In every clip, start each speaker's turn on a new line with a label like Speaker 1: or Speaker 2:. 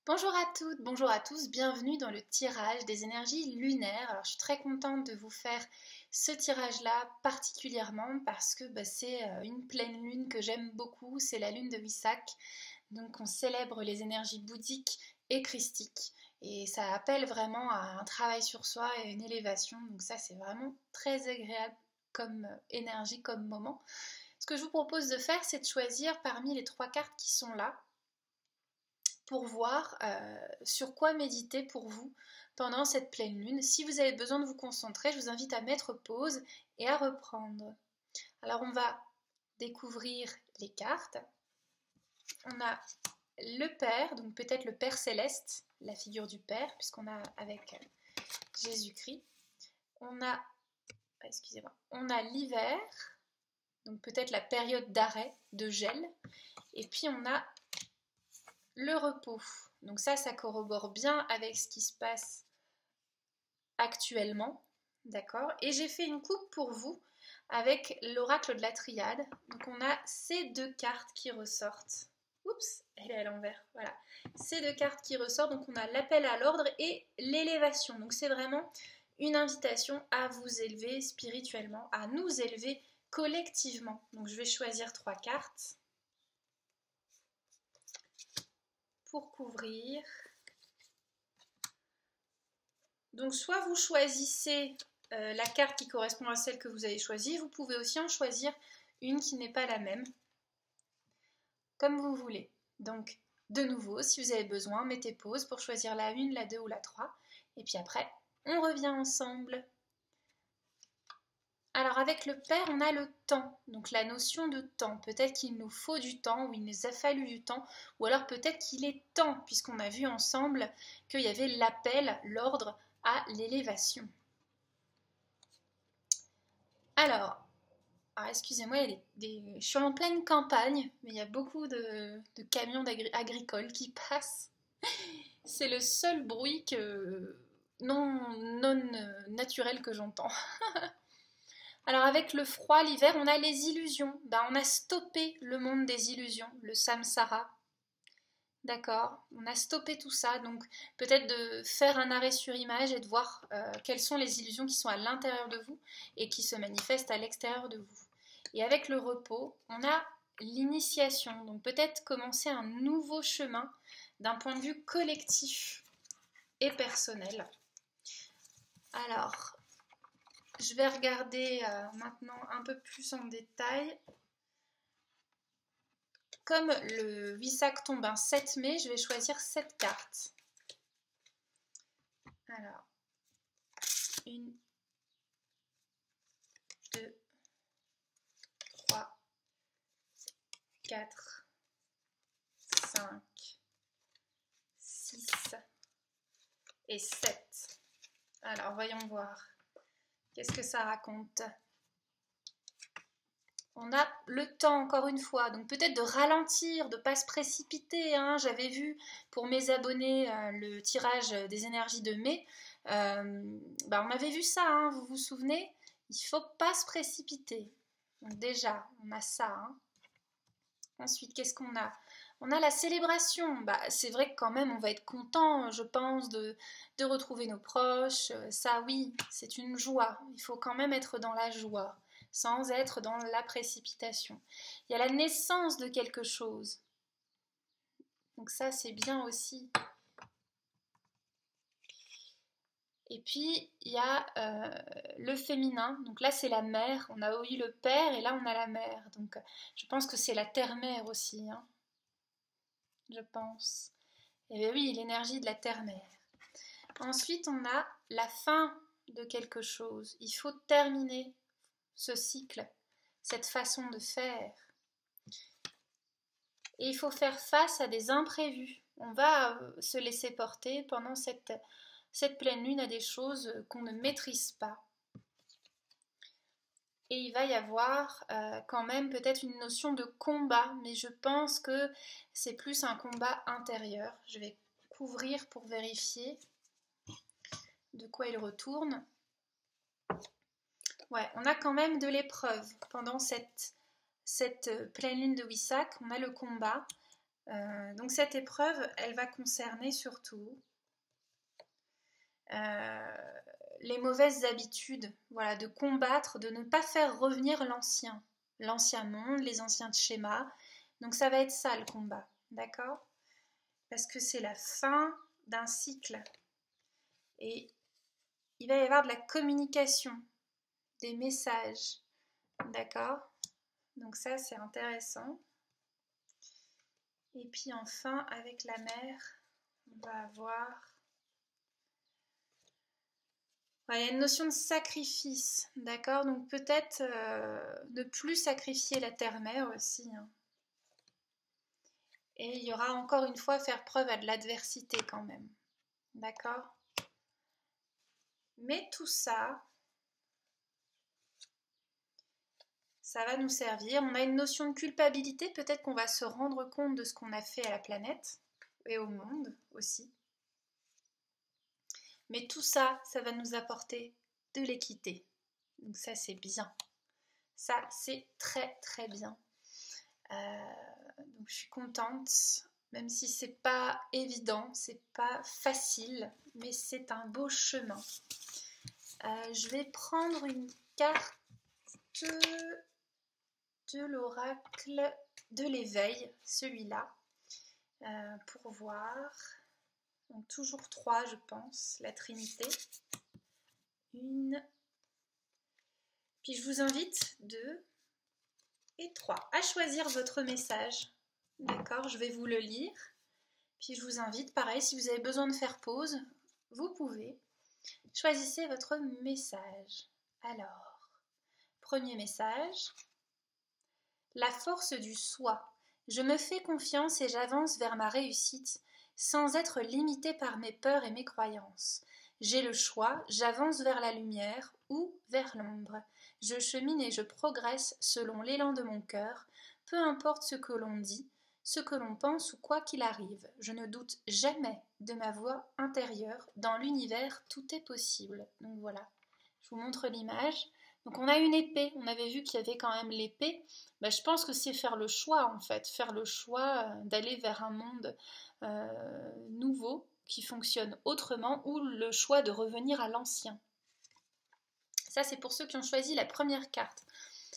Speaker 1: Bonjour à toutes, bonjour à tous, bienvenue dans le tirage des énergies lunaires. Alors je suis très contente de vous faire ce tirage-là particulièrement parce que c'est une pleine lune que j'aime beaucoup, c'est la lune de Wissach. Donc on célèbre les énergies bouddhiques et christiques et ça appelle vraiment à un travail sur soi et une élévation. Donc ça c'est vraiment très agréable comme énergie, comme moment. Ce que je vous propose de faire, c'est de choisir parmi les 3 cartes qui sont là pour voir sur quoi méditer pour vous pendant cette pleine lune. Si vous avez besoin de vous concentrer, je vous invite à mettre pause et à reprendre. Alors on va découvrir les cartes. On a le Père, donc peut-être le Père céleste, la figure du Père, puisqu'on a avec Jésus-Christ. On a l'hiver, donc peut-être la période d'arrêt, de gel. Et puis on a le repos. Donc ça corrobore bien avec ce qui se passe actuellement. D'accord. Et j'ai fait une coupe pour vous avec l'oracle de la triade. Donc on a ces 2 cartes qui ressortent. Oups, elle est à l'envers. Voilà. Ces 2 cartes qui ressortent. Donc on a l'appel à l'ordre et l'élévation. Donc c'est vraiment une invitation à vous élever spirituellement, à nous élever collectivement. Donc je vais choisir 3 cartes pour couvrir. Donc soit vous choisissez la carte qui correspond à celle que vous avez choisie, vous pouvez aussi en choisir une qui n'est pas la même, comme vous voulez. Donc de nouveau, si vous avez besoin, mettez pause pour choisir la 1, la 2 ou la 3, et puis après, on revient ensemble. Alors avec le Père, on a le temps, donc la notion de temps. Peut-être qu'il nous faut du temps, ou il nous a fallu du temps, ou alors peut-être qu'il est temps, puisqu'on a vu ensemble qu'il y avait l'appel, l'ordre à l'élévation. Alors, excusez-moi, je suis en pleine campagne, mais il y a beaucoup de camions agricoles qui passent. C'est le seul bruit non naturel que j'entends. Alors avec le froid, l'hiver, on a les illusions. On a stoppé le monde des illusions, le samsara. D'accord, on a stoppé tout ça, donc peut-être de faire un arrêt sur image et de voir quelles sont les illusions qui sont à l'intérieur de vous et qui se manifestent à l'extérieur de vous. Et avec le repos, on a l'initiation, donc peut-être commencer un nouveau chemin d'un point de vue collectif et personnel. Alors, je vais regarder maintenant un peu plus en détail. Comme le Wissach tombe un 7 mai, je vais choisir 7 cartes. Alors, 1, 2, 3, 4, 5, 6 et 7. Alors, voyons voir. Qu'est-ce que ça raconte? On a le temps, encore une fois, donc peut-être de ralentir, de ne pas se précipiter. J'avais vu pour mes abonnés le tirage des énergies de mai. On avait vu ça, vous vous souvenez? Il ne faut pas se précipiter. Donc déjà, on a ça. Ensuite, qu'est-ce qu'on a? On a la célébration. C'est vrai que quand même, on va être content, je pense, de retrouver nos proches. Ça, oui, c'est une joie. Il faut quand même être dans la joie, sans être dans la précipitation. Il y a la naissance de quelque chose. Donc ça, c'est bien aussi. Et puis, il y a le féminin. Donc là, c'est la mère. On a eu le père et là, on a la mère. Donc, je pense que c'est la terre-mère aussi. Je pense. Et bien oui, l'énergie de la terre-mère. Ensuite, on a la fin de quelque chose. Il faut terminer ce cycle, cette façon de faire. Et il faut faire face à des imprévus. On va se laisser porter pendant cette pleine lune à des choses qu'on ne maîtrise pas. Et il va y avoir quand même peut-être une notion de combat, mais je pense que c'est plus un combat intérieur. Je vais couvrir pour vérifier de quoi il retourne. Ouais, on a quand même de l'épreuve pendant cette pleine lune de Wissach. On a le combat. Donc cette épreuve, elle va concerner surtout les mauvaises habitudes, voilà, de combattre, de ne pas faire revenir l'ancien monde, les anciens schémas. Donc ça va être ça le combat, d'accord? Parce que c'est la fin d'un cycle. Et il va y avoir de la communication, des messages, d'accord? Donc ça, c'est intéressant. Et puis enfin, avec la mer, on va avoir... Il y a une notion de sacrifice, d'accord? Donc peut-être ne plus sacrifier la terre-mère aussi, hein. Et il y aura encore une fois faire preuve à de l'adversité quand même, d'accord? Mais tout ça, ça va nous servir. On a une notion de culpabilité, peut-être qu'on va se rendre compte de ce qu'on a fait à la planète et au monde aussi. Mais tout ça, ça va nous apporter de l'équité. Donc ça, c'est bien. Ça, c'est très très bien. Donc je suis contente, même si c'est pas évident, c'est pas facile, mais c'est un beau chemin. Je vais prendre une carte de l'oracle de l'éveil, celui-là, pour voir. Donc toujours 3, je pense, la Trinité. Une. Puis je vous invite 2 et 3 à choisir votre message. D'accord, je vais vous le lire. Puis je vous invite, pareil, si vous avez besoin de faire pause, vous pouvez. Choisissez votre message. Alors, premier message. La force du soi. Je me fais confiance et j'avance vers ma réussite sans être limitée par mes peurs et mes croyances. J'ai le choix, j'avance vers la lumière ou vers l'ombre. Je chemine et je progresse selon l'élan de mon cœur, peu importe ce que l'on dit, ce que l'on pense ou quoi qu'il arrive. Je ne doute jamais de ma voix intérieure. Dans l'univers, tout est possible. Donc voilà, je vous montre l'image. Donc on a une épée, on avait vu qu'il y avait quand même l'épée. Je pense que c'est faire le choix en fait, faire le choix d'aller vers un monde nouveau qui fonctionne autrement ou le choix de revenir à l'ancien. Ça c'est pour ceux qui ont choisi la première carte.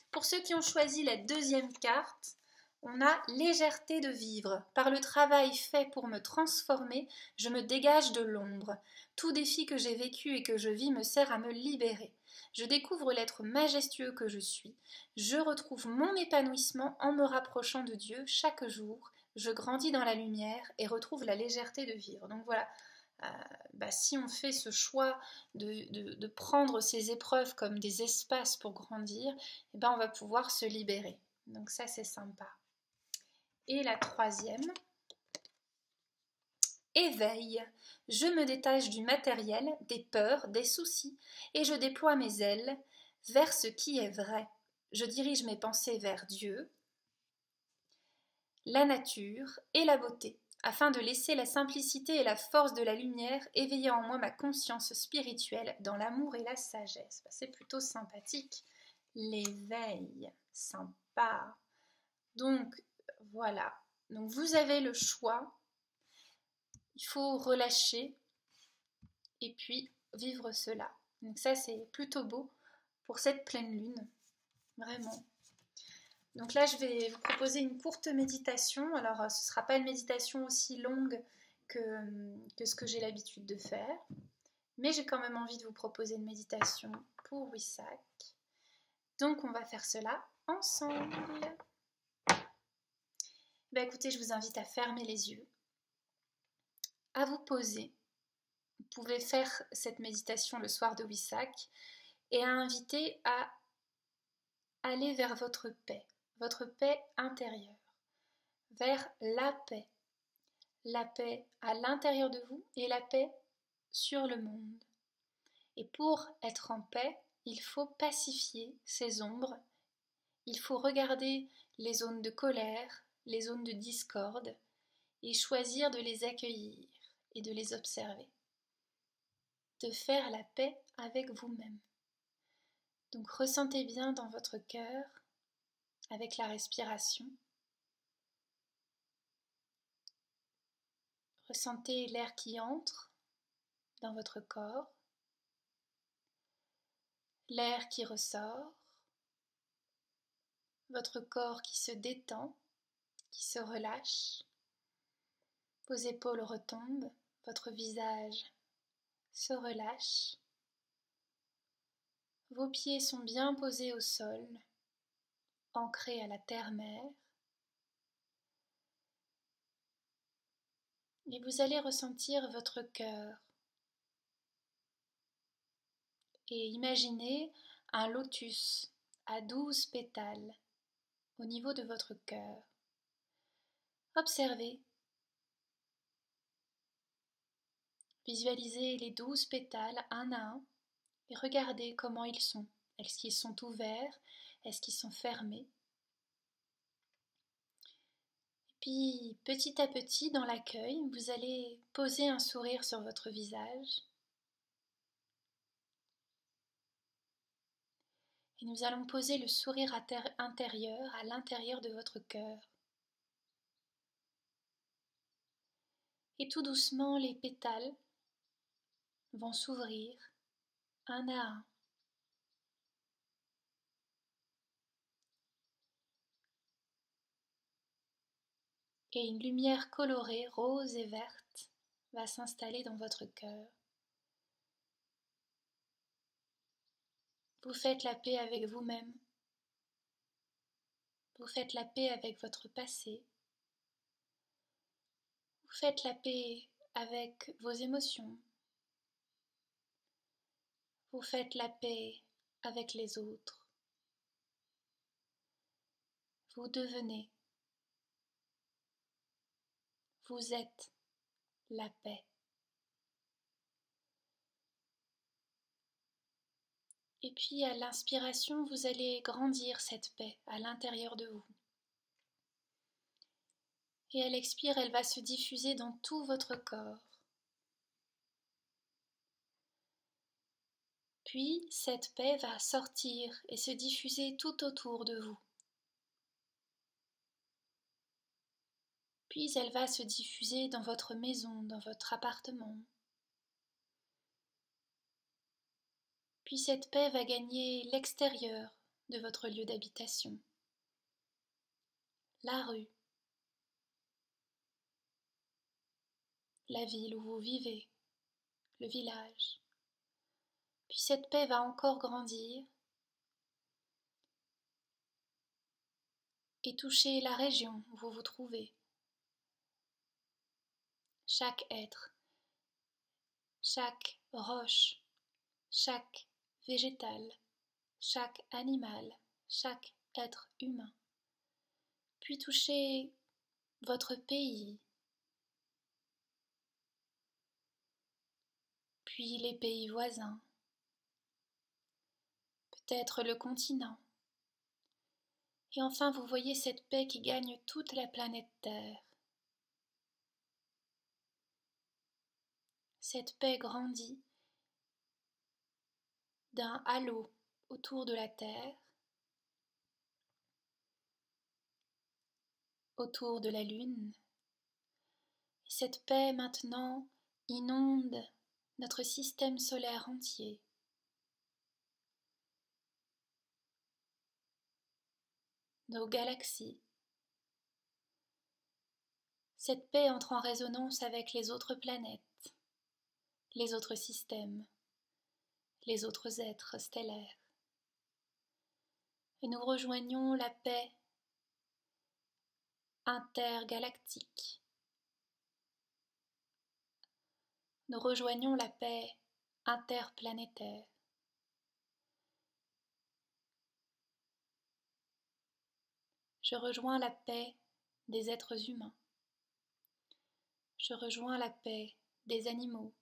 Speaker 1: Pour ceux qui ont choisi la deuxième carte, on a légèreté de vivre. Par le travail fait pour me transformer, je me dégage de l'ombre. Tout défi que j'ai vécu et que je vis me sert à me libérer. Je découvre l'être majestueux que je suis. Je retrouve mon épanouissement en me rapprochant de Dieu chaque jour. Je grandis dans la lumière et retrouve la légèreté de vivre. Donc voilà, si on fait ce choix de prendre ces épreuves comme des espaces pour grandir, on va pouvoir se libérer. Donc ça, c'est sympa. Et la troisième, éveil. Je me détache du matériel, des peurs, des soucis, et je déploie mes ailes vers ce qui est vrai. Je dirige mes pensées vers Dieu, la nature et la beauté, afin de laisser la simplicité et la force de la lumière éveiller en moi ma conscience spirituelle dans l'amour et la sagesse. C'est plutôt sympathique. L'éveil, sympa. Donc, voilà. Donc, vous avez le choix. Il faut relâcher et puis vivre cela. Donc ça, c'est plutôt beau pour cette pleine lune. Vraiment. Donc là, je vais vous proposer une courte méditation. Alors, ce ne sera pas une méditation aussi longue que ce que j'ai l'habitude de faire. Mais j'ai quand même envie de vous proposer une méditation pour Wyssac. Donc, on va faire cela ensemble. Écoutez, je vous invite à fermer les yeux, à vous poser. Vous pouvez faire cette méditation le soir de Wyssac et à inviter à aller vers votre paix intérieure, vers la paix à l'intérieur de vous et la paix sur le monde. Et pour être en paix, il faut pacifier ces ombres, il faut regarder les zones de colère, les zones de discorde et choisir de les accueillir et de les observer. De faire la paix avec vous-même. Donc ressentez bien dans votre cœur, avec la respiration, Ressentez l'air qui entre dans votre corps, l'air qui ressort, votre corps qui se détend, qui se relâche, vos épaules retombent, votre visage se relâche, vos pieds sont bien posés au sol, ancrés à la terre-mère, et vous allez ressentir votre cœur et imaginez un lotus à 12 pétales au niveau de votre cœur. Observez, visualisez les 12 pétales un à un et regardez comment ils sont. Est-ce qu'ils sont ouverts? Est-ce qu'ils sont fermés? Et puis petit à petit dans l'accueil, vous allez poser un sourire sur votre visage. Et nous allons poser le sourire intérieur à l'intérieur de votre cœur. Et tout doucement, les pétales vont s'ouvrir un à un. Et une lumière colorée, rose et verte, va s'installer dans votre cœur. Vous faites la paix avec vous-même. Vous faites la paix avec votre passé. Vous faites la paix avec vos émotions. Vous faites la paix avec les autres. Vous devenez. Vous êtes la paix. Et puis à l'inspiration, vous allez grandir cette paix à l'intérieur de vous. Et à l'expire, elle va se diffuser dans tout votre corps. Puis cette paix va sortir et se diffuser tout autour de vous. Puis elle va se diffuser dans votre maison, dans votre appartement. Puis cette paix va gagner l'extérieur de votre lieu d'habitation, la rue, la ville où vous vivez, le village. Puis cette paix va encore grandir et toucher la région où vous vous trouvez. Chaque être, chaque roche, chaque végétal, chaque animal, chaque être humain. Puis toucher votre pays, puis les pays voisins, peut-être le continent. Et enfin, vous voyez cette paix qui gagne toute la planète Terre. Cette paix grandit d'un halo autour de la Terre, autour de la Lune. Et cette paix maintenant inonde notre système solaire entier. Nos galaxies. Cette paix entre en résonance avec les autres planètes, les autres systèmes, les autres êtres stellaires. Et nous rejoignons la paix intergalactique. Nous rejoignons la paix interplanétaire. Je rejoins la paix des êtres humains. Je rejoins la paix des animaux.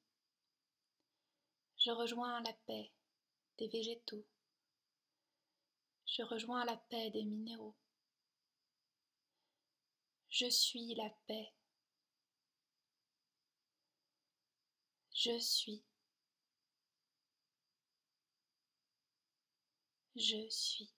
Speaker 1: Je rejoins la paix des végétaux. Je rejoins la paix des minéraux. Je suis la paix. Je suis. Je suis.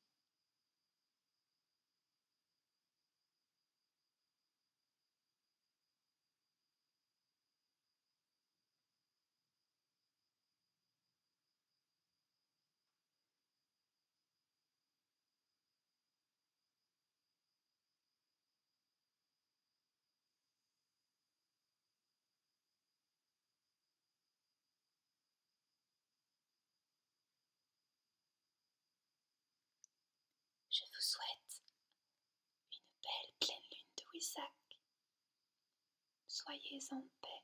Speaker 1: Soyez en paix.